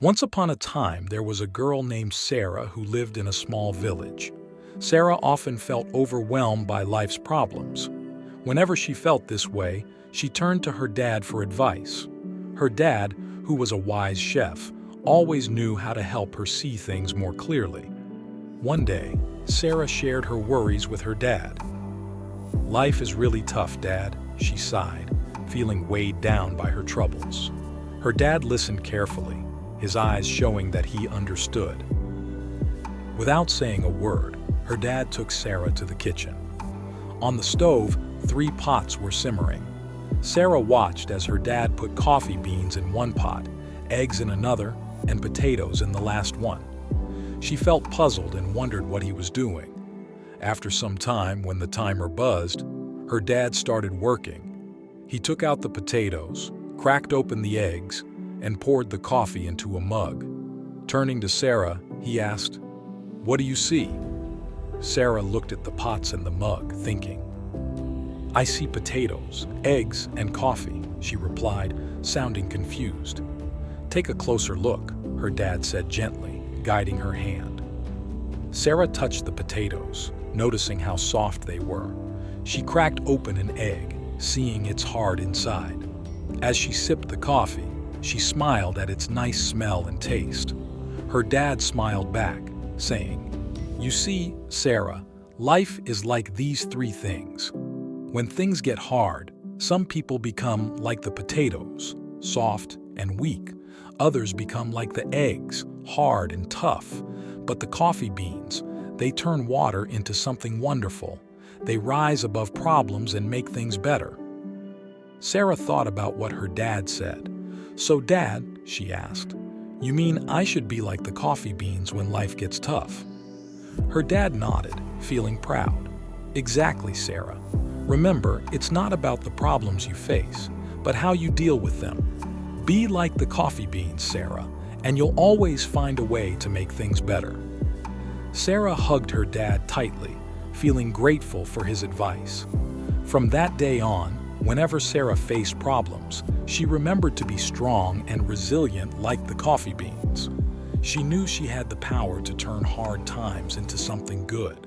Once upon a time, there was a girl named Sarah who lived in a small village. Sarah often felt overwhelmed by life's problems. Whenever she felt this way, she turned to her dad for advice. Her dad, who was a wise chef, always knew how to help her see things more clearly. One day, Sarah shared her worries with her dad. "Life is really tough, Dad," she sighed, feeling weighed down by her troubles. Her dad listened carefully, his eyes showing that he understood. Without saying a word, her dad took Sarah to the kitchen. On the stove, 3 pots were simmering. Sarah watched as her dad put coffee beans in one pot, eggs in another, and potatoes in the last one. She felt puzzled and wondered what he was doing. After some time, when the timer buzzed, her dad started working. He took out the potatoes, cracked open the eggs, and poured the coffee into a mug. Turning to Sarah, he asked, "What do you see?" Sarah looked at the pots and the mug, thinking. "I see potatoes, eggs, and coffee," she replied, sounding confused. "Take a closer look," her dad said gently, guiding her hand. Sarah touched the potatoes, noticing how soft they were. She cracked open an egg, seeing it's hard inside. As she sipped the coffee, she smiled at its nice smell and taste. Her dad smiled back, saying, "You see, Sarah, life is like these 3 things. When things get hard, some people become like the potatoes, soft and weak. Others become like the eggs, hard and tough. But the coffee beans, they turn water into something wonderful. They rise above problems and make things better." Sarah thought about what her dad said. "So, Dad," she asked, "you mean I should be like the coffee beans when life gets tough?" Her dad nodded, feeling proud. "Exactly, Sarah. Remember, it's not about the problems you face, but how you deal with them. Be like the coffee beans, Sarah, and you'll always find a way to make things better." Sarah hugged her dad tightly, feeling grateful for his advice. From that day on, whenever Sarah faced problems, she remembered to be strong and resilient like the coffee beans. She knew she had the power to turn hard times into something good.